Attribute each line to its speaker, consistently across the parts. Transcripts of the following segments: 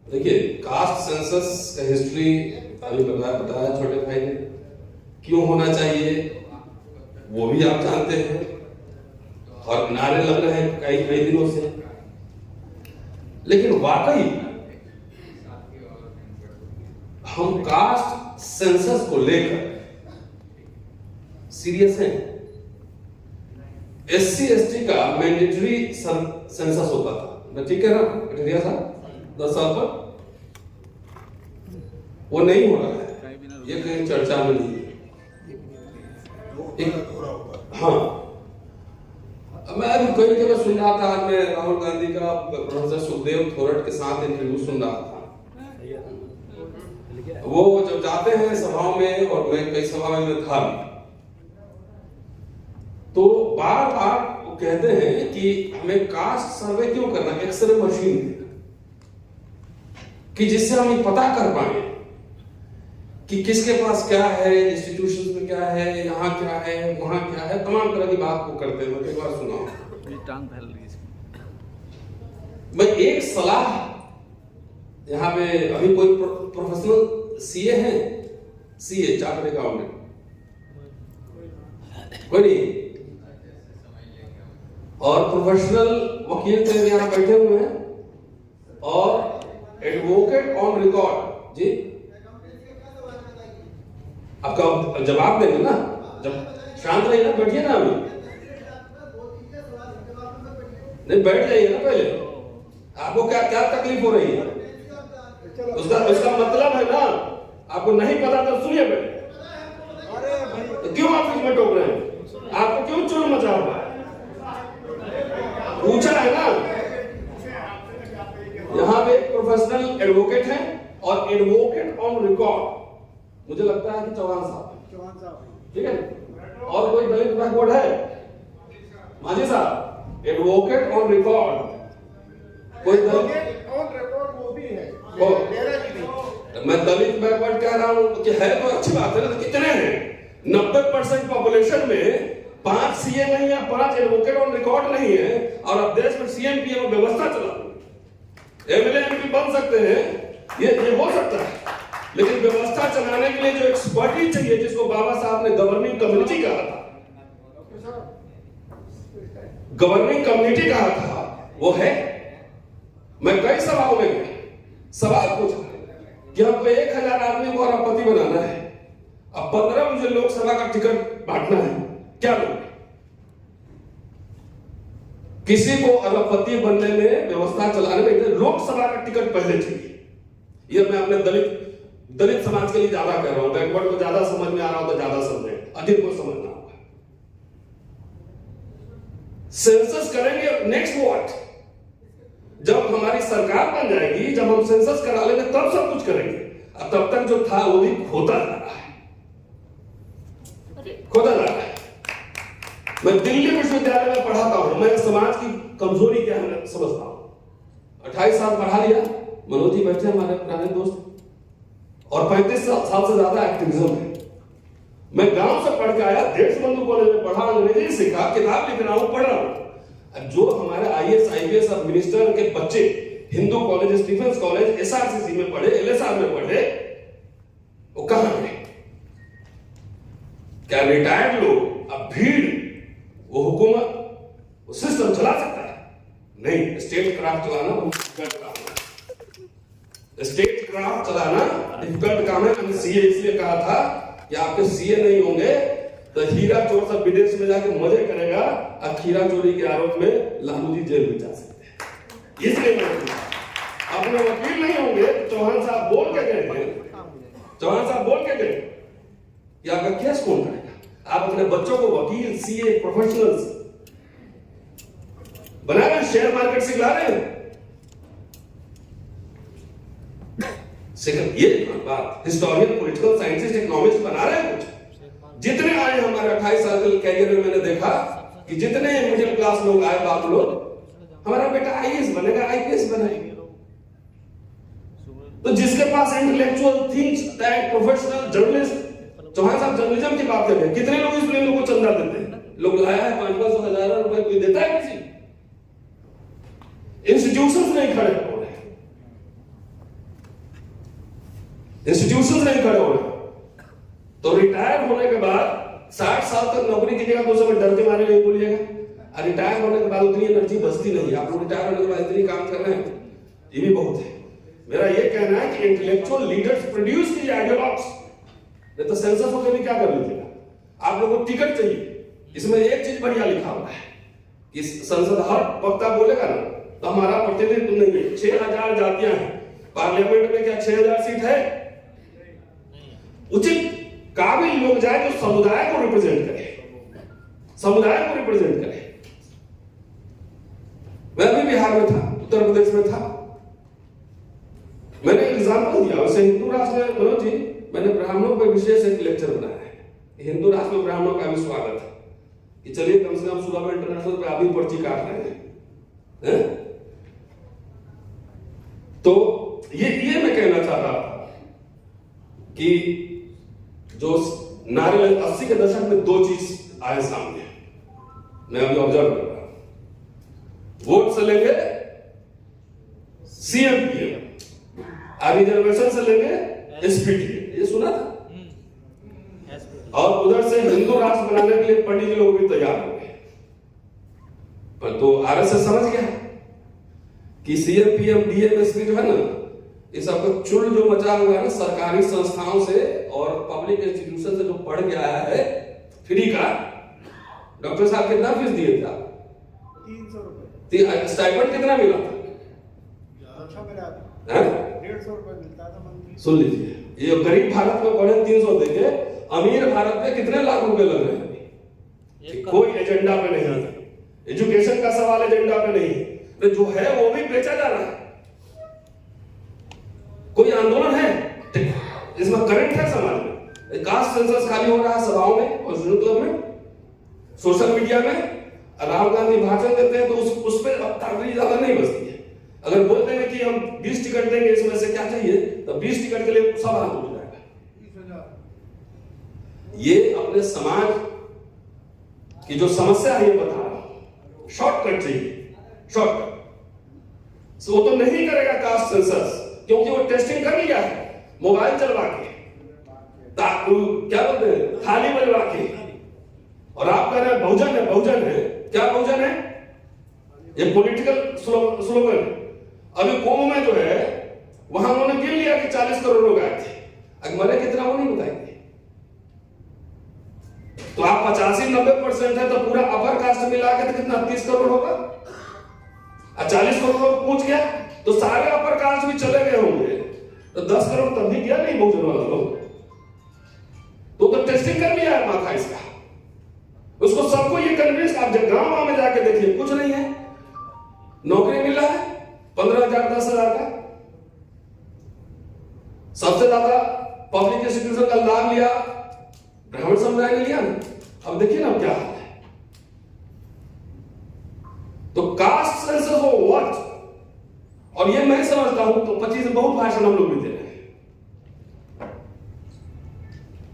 Speaker 1: देखिए, caste census का history अभी बताया छोटे भाई ने, क्यों होना चाहिए वो भी आप जानते हैं और नारे लग रहे हैं कई दिनों से। लेकिन वाकई हम कास्ट सेंसस को लेकर सीरियस हैं? SC ST का मैंडेटरी सेंसस होता था, मैं ठीक कह रहा हूं कटरिया साहब, 10 साल पर वो नहीं हो रहा है, ये कहीं चर्चा में नहीं है। हाँ, मैं अभी कई जगह सुन रहा था, आज मैं राहुल गांधी का प्रोफेसर सुखदेव थोरट के साथ इंटरव्यू सुन रहा था। वो जब जाते हैं सभाओं में, और मैं कई सभाओं में था भी, तो बार बार वो कहते हैं कि हमें कास्ट सर्वे क्यों करना, एक्सरे मशीन कि जिससे हम पता कर पाए कि किसके पास क्या है, इंस्टीट्यूशंस में क्या है, यहाँ क्या है, वहां क्या है, तमाम तरह की बात को करते हैं। एक बार सुनाओ, मैं एक सलाह, यहाँ पे अभी कोई प्रोफेशनल CA है, CA चार्टर्ड अकाउंटेंट कोई नहीं, और प्रोफेशनल वकील थे यहाँ बैठे हुए हैं, और एडवोकेट ऑन रिकॉर्ड जी, आपका जवाब देंगे ना, जब शांत रहिए ना, बैठिए ना, अभी नहीं बैठ जाइए ना, पहले आपको क्या क्या तकलीफ हो रही है, उसका मतलब है ना, आपको नहीं पता तो सुनिए पहले, तो क्यों आप इसमें टोक रहे हैं, आपको क्यों चुन मचा हुआ है, पूछा है ना। यहाँ पे प्रोफेशनल एडवोकेट है और एडवोकेट ऑन रिकॉर्ड मुझे लगता है कि चौहान साहब, ठीक है, और कोई दलित बैकवर्ड है, मांझी साहब, एडवोकेट ऑन रिकॉर्ड, कोई दलित ऑन रिकॉर्ड वो भी है, मैं दलित बैकवर्ड कह रहा हूं कि है तो अच्छी बात है ना, तो कितने हैं, 90% पॉपुलेशन में 5 CA नहीं है, 5 एडवोकेट ऑन रिकॉर्ड नहीं है, और अब देश में CM PM व्यवस्था चला, MLA MP बन सकते हैं, ये हो सकता है, लेकिन व्यवस्था चलाने के लिए जो एक्सपर्टीज चाहिए, जिसको बाबा साहब ने गवर्निंग कम्युनिटी कहा था, गवर्निंग कम्युनिटी कहा था, वो है। मैं कई सभाओं में गया, सवाल पूछा कि हमको 1000 आदमी को अरबपति बनाना है, अब 15 मुझे लोकसभा का टिकट बांटना है, क्या लोग किसी को अरबपति बनने में, व्यवस्था चलाने में लोकसभा का टिकट पहले चाहिए। ये मैं अपने दलित समाज के लिए ज्यादा कह रहा हूं, बैकवर्ड को ज्यादा समझ में आ रहा हो तो ज्यादा समझे, अधिक को समझना होगा। सेंसस करेंगे, नेक्स्ट व्हाट, जब हमारी सरकार बन जाएगी, जब हम सेंसस करा लेंगे तब सब कुछ करेंगे, अब तब तक जो था वो भी खोता जा रहा है, खोता जा रहा है। मैं दिल्ली विश्वविद्यालय में पढ़ाता हूं, मैं समाज की कमजोरी क्या है समझता हूं। 28 साल पढ़ा लिया, मनोज जी बैठे हमारे पुराने दोस्त, और 35 साल से ज्यादा एक्टिविज्म है। मैं गांव से पढ़ के आया, देशबंधु कॉलेज में पढ़ा, अंग्रेजी सीखा, किताब लिख रहा हूं, पढ़ रहा हूं। जो हमारे IAS IPS और मिनिस्टर के बच्चे Hindu college, Stephen's college, SRCC में पढ़े, LSR में पढ़े, वो कहां है? क्या रिटायर्ड लोग अब भीड़ वो हुकूमत, वो सिस्टम चला सकता है? नहीं, स्टेट क्राफ्ट चलाना वो डिफिकल्ट काम है, स्टेट क्राफ्ट चलाना डिफिकल्ट काम है। मैंने CA इसलिए कहा था कि आपके CA नहीं होंगे तो हीरा चोर सब विदेश में जाके मजे करेगा, अब खीरा चोरी के आरोप में लालू जी जेल में जा सकते हैं, इसलिए मैं अपने वकील नहीं होंगे। चौहान साहब बोल के गए थे, चौहान साहब बोल के गए कि आपका केस कौन करेगा, आप अपने बच्चों को वकील, CA, प्रोफेशनल्स बना रहे हैं, शेयर मार्केट सिखला रहे हैं, ये बात हिस्टोरियन, पॉलिटिकल साइंटिस्ट, इकोनॉमिस्ट बना रहे हैं कुछ। जितने आए हमारे 28 साल के कैरियर में, मैंने देखा कि जितने मिडिल क्लास लोग आए, बाप लोग, हमारा बेटा IAS बनेगा, IPS बनाएंगे, तो जिसके पास intellectual things, that professional journalist, Chauhan साहब जर्नलिज्म की बात कर रहे हैं, कितने लोग इस फिल्म को चंदा देते हैं, लोग लाया है 500 हजार रुपए, कोई देता है किसी? इंस्टीट्यूशंस नहीं खड़े हो रहे, इंस्टीट्यूशन नहीं खड़े हो रहे, तो रिटायर होने के बाद 60 साल तक नौकरी कीजिएगा तो समय डर के मारे नहीं बोलिएगा। रिटायर होने के बाद उतनी एनर्जी बचती नहीं। आप लोग रिटायर होने के बाद इतनी काम कर रहे हैं, ये भी बहुत है। मेरा ये कहना है कि इंटेलेक्चुअल लीडर्स प्रोड्यूस कीजिए आइडियोलॉग्स, नहीं तो सेंसस होकर भी क्या कर लीजिएगा। आप लोगों को टिकट चाहिए, इसमें एक चीज बढ़िया लिखा हुआ है कि संसद हर वक्ता बोलेगा ना तो हमारा प्रतिनिधित्व नहीं है। 6000 जातियां हैं पार्लियामेंट में, क्या 6000 सीट है? उचित काबिल लोग जाए जो समुदाय को रिप्रेजेंट करे, समुदाय को रिप्रेजेंट करे। मैं भी बिहार में था, उत्तर प्रदेश में था, मैंने एग्जाम्पल दिया। वैसे हिंदू राष्ट्र में मनोज जी, मैंने ब्राह्मणों पर विशेष एक लेक्चर बनाया है। हिंदू राष्ट्र में ब्राह्मणों का भी स्वागत है कि चलिए कम से कम सुबह में इंटरनेशनल पे आप भी पर्ची काट रहे हैं। तो ये मैं कहना चाह रहा था कि जो नारे 80 के दशक में 2 चीज आए सामने, मैं अभी ऑब्जर्व कर रहा हूं। वोट से लेंगे सीएम पीएम, रिजर्वेशन से लेंगे एसपीटी, ये सुना था। और उधर से हिंदू राष्ट्र बनाने के लिए पंडित जी लोग भी तैयार हो गए। पर तो आरएसएस समझ गया कि सीएम पीएम डीएम एसपी जो है ना, ये सबका चुल जो मचा हुआ है ना सरकारी संस्थाओं से और पब्लिक इंस्टीट्यूशन से जो पढ़ के आया है फ्री का। डॉक्टर साहब कितना फीस दिए थे?
Speaker 2: 300 रुपए।
Speaker 1: स्टाइपेंड कितना मिला था?
Speaker 2: अच्छा मिला था, 150 रुपए मिलता था मंथली।
Speaker 1: सुन लीजिए, ये गरीब भारत में पढ़े 300 देके, अमीर भारत में कितने लाख रुपए लग रहे हैं? कोई एजेंडा पे नहीं है, एजुकेशन का सवाल एजेंडा पे नहीं है, तो जो है वो भी बेचा जा रहा है। कोई आंदोलन है इसमें, करंट है समाज में, कास्ट सेंसस खाली हो रहा है सभाओं में और क्लब में, सोशल मीडिया में। राहुल गांधी भाषण देते हैं तो उस पर ताकत ज्यादा नहीं बचती है। अगर बोल देंगे कि हम 20 टिकट देंगे, इसमें से क्या चाहिए, तो 20 टिकट के लिए सब हाथ उठ जाएगा। ये अपने समाज की जो समस्या है ये बता रहा हूं। शॉर्टकट चाहिए, शॉर्टकट। वो तो नहीं करेगा कास्ट सेंसस, क्योंकि वो टेस्टिंग कर लिया है मोबाइल चलवा के, क्या बोलते हैं, थाली बजवा के। और आप कह रहे हैं बहुजन है, बहुजन है, क्या बहुजन है? ये पॉलिटिकल स्लोगन। अभी कुंभ में जो है वहां उन्होंने गिन लिया कि 40 करोड़ लोग आए थे, अगर मरे कितना वो नहीं बताएंगे। तो आप 85-90% है तो पूरा अपर कास्ट मिला के तो कितना 30 करोड़ होगा। 40 करोड़ लोग पूछ गया तो सारे अपर कास्ट भी चले गए होंगे, तो 10 करोड़ तब भी गया नहीं बहुजन वाला लोग। तो टेस्टिंग कर लिया है माथा इसका, उसको सबको ये कन्विंस। आप जब गांव में जाके देखिए कुछ नहीं है, नौकरी मिल रहा है 15,000 10,000 का। सबसे ज्यादा पब्लिक इंस्टीट्यूशन का लाभ लिया ब्राह्मण समुदाय ने लिया ना। अब देखिए ना क्या हाल है। तो कास्ट सेंसस हो व्हाट, और ये मैं समझता हूं तो 25 बहुत भाषण हम लोग भी दे रहे हैं,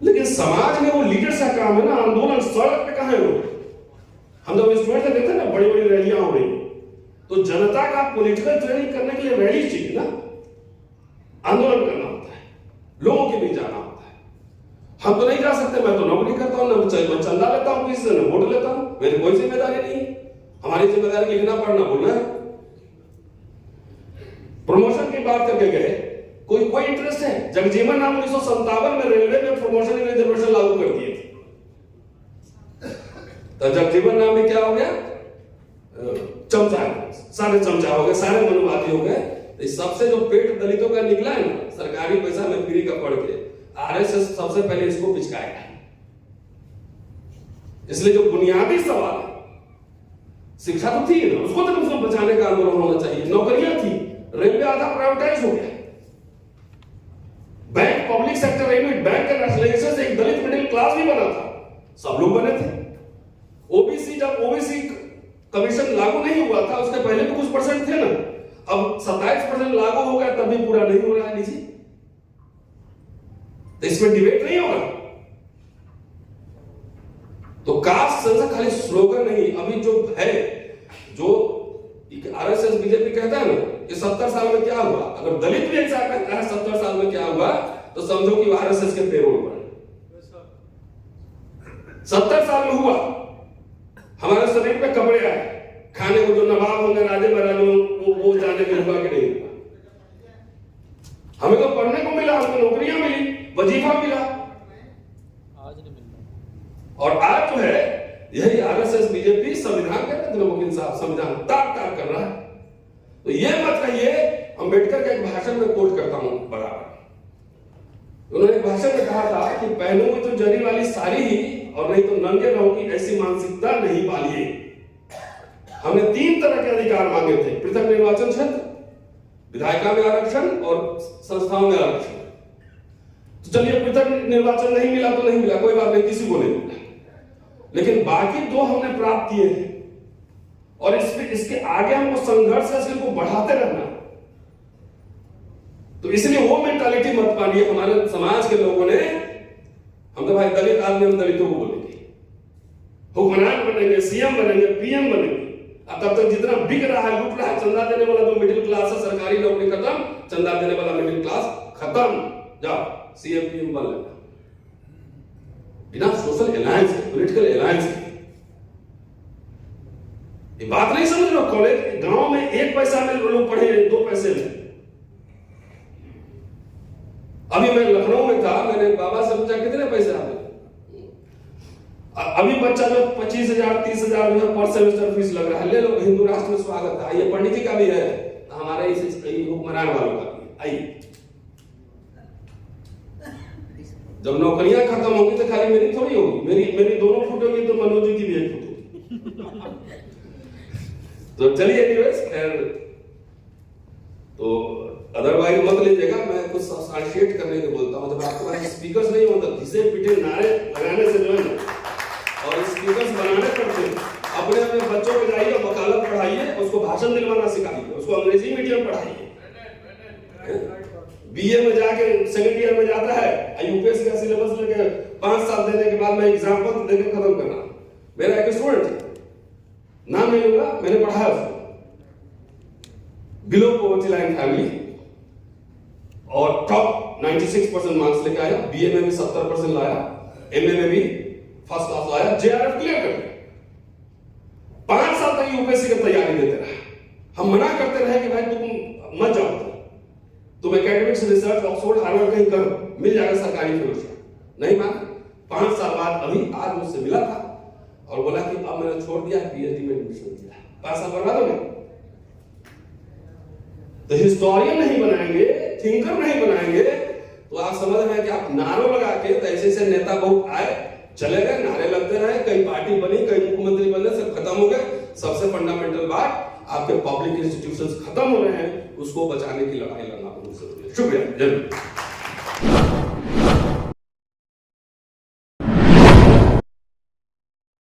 Speaker 1: लेकिन समाज में वो लीडर्स का काम है ना, आंदोलन सड़क पे कहां है वो। हम जब स्टूडेंट देखते हैं ना बड़ी बड़ी रैलियां हो रही, तो जनता का पॉलिटिकल ट्रेनिंग करने के लिए रैली चाहिए ना, आंदोलन करना होता है, लोगों के बीच जाना होता है। हम तो नहीं जा सकते, मैं तो नौकरी करता हूं, ना चंदा लेता हूं किसी से, ना वोट लेता हूं, मेरी कोई जिम्मेदारी नहीं है। हमारी जिम्मेदारी लिखना पढ़ना बोलना है। प्रमोशन की बात करके गए, कोई इंटरेस्ट है? जगजीवन राम 1957 में रेलवे में प्रमोशन रिजर्वेशन लागू कर दिए थे, तो जगजीवन राम में क्या हो गया, चमचा, सारे चमचा हो गए, सारे मनुवादी हो गए। सबसे जो पेट दलितों का निकला है ना सरकारी पैसा में फ्री का पढ़ के, आरएसएस सबसे पहले इसको पिचकाएगा। इसलिए जो बुनियादी सवाल है, शिक्षा तो थी ना, उसको तो उसको बचाने का आंदोलन होना चाहिए। नौकरियां थी, रेलवे आधा प्राइवेटाइज हो गया, bank public sector railway bank के नेशनलाइजेशन से एक दलित मिडिल क्लास भी बना था, सब लोग बने थे। ओबीसी, जब ओबीसी कमीशन लागू नहीं हुआ था उसके पहले भी कुछ परसेंट थे ना, अब 27% लागू हो गया तब भी पूरा नहीं हो रहा है नीचे, तो इसमें डिबेट नहीं होगा। तो कास्ट सेंसस खाली स्लोगन नहीं, अभी जो है, जो आरएसएस बीजेपी कहता है ना कि 70 साल में क्या हुआ, अगर दलित भी ऐसा कहता है 70 साल में क्या हुआ, तो समझो कि आरएसएस के पेरोल पर 70 साल में हुआ, हमारे शरीर पे कपड़े आए, खाने को जो नवाब होंगे, राजे महाराजे वो जाने में हुआ कि नहीं हुआ। हमें तो पढ़ने को मिला, हमको नौकरियां मिली, वजीफा मिला,
Speaker 3: आज नहीं मिलना।
Speaker 1: और आज जो है यही आरएसएस बीजेपी संविधान कहते हैं मुखिन साहब, संविधान तार तार कर रहा है। तो ये मत कहिए, अंबेडकर के एक भाषण में कोट करता हूं बराबर, उन्होंने एक भाषण में कहा था कि पहनूंगी तो जरी वाली साड़ी ही और नहीं तो नंगे रहोगी, ऐसी मानसिकता नहीं पालिए। हमने 3 तरह के अधिकार मांगे थे, पृथक निर्वाचन क्षेत्र, विधायिका में आरक्षण और संस्थाओं में आरक्षण। तो चलिए पृथक निर्वाचन नहीं मिला तो नहीं मिला, कोई बात नहीं, किसी को नहीं मिला, लेकिन बाकी 2 हमने प्राप्त किए हैं और इसके आगे हमको संघर्ष को बढ़ाते रहना। तो इसलिए वो मेंटालिटी मत पालिए हमारे समाज के लोगों ने। हम तो भाई दलित आदमी, हम दलितों को बोलेंगे, हुक्मरान बनेंगे, सीएम बनेंगे, पीएम बनेंगे। अब तब तक जितना बिक रहा है, लूट रहा है, चंदा देने वाला तो मिडिल क्लास है, सरकारी नौकरी खत्म, चंदा देने वाला मिडिल क्लास खत्म, जाओ सीएम पीएम बन लेना बिना सोशल अलायंस के, पॉलिटिकल अलायंस के। ये बात नहीं समझ लो, कॉलेज गांव में 1 पैसा में लोग पढ़े, 2 पैसे में। अभी मैं लखनऊ में था, मैंने बाबा से पूछा कितने पैसे आते, अभी बच्चा जो 25,000 30,000 पर सेमेस्टर फीस लग रहा है, ले लो, हिंदू राष्ट्र में स्वागत है, ये पंडित जी का भी है, हमारे इस हुक्मरान वालों का भी। आइए, जब नौकरियां खत्म होंगी तो खाली मेरी थोड़ी होगी, मेरी दोनों फुटेगी तो मनोज जी की भी एक फुटेगी। तो चलिए एनीवेज, तो अदरवाइज मत लीजिएगा, मैं कुछ सब्सटेंशिएट करने के बोलता हूं। जब आपके पास स्पीकर्स नहीं होता, घिसे पीटे नारे लगाने से जो है ना, और स्पीकर्स बनाने पड़ते हैं, अपने अपने बच्चों को जाइए, वकालत पढ़ाइए, उसको भाषण दिलवाना सिखाइए, उसको अंग्रेजी मीडियम पढ़ाइए। बीए में जाके सेकंड ईयर में जाता है, यूपीएससी का सिलेबस लेके 5 साल देने के बाद मैं एग्जाम्पल देकर खत्म करना। मेरा एक स्टूडेंट, नाम नहीं होगा, मैंने पढ़ाया उसको, बिलो पॉवर्टी लाइन फैमिली, और टॉप 96% मार्क्स लेके आया, बीए में भी 70% लाया, एमए में भी फर्स्ट क्लास लाया, जेआरएफ क्लियर कर दिया। 5 साल तक यूपीएससी की तैयारी देते रहा। हम मना करते रहे कि भाई तुम मत जाओ, तुम एकेडमिक्स, रिसर्च, ऑक्सफोर्ड, हार्वर्ड कहीं करो, मिल जाएगा सरकारी फेलोशिप। नहीं माना। 5 साल बाद अभी आज मुझसे मिला था और बोला कि अब मैंने छोड़ दिया, पीएचडी में एडमिशन दिया। 5 साल बर्बाद हो गए। तो हिस्टोरियन नहीं बनाएंगे, थिंकर नहीं बनाएंगे, तो आप समझ रहे हैं कि आप नारों लगा के, तो ऐसे नेता बहुत आए चले गए, नारे लगते रहे, कई पार्टी बनी, कई मुख्यमंत्री बने, सब खत्म हो गए। सबसे फंडामेंटल बात, आपके पब्लिक इंस्टीट्यूशंस खत्म हो रहे हैं, उसको बचाने की लड़ाई लड़ना बहुत जरूरी है। शुक्रिया, जरूर।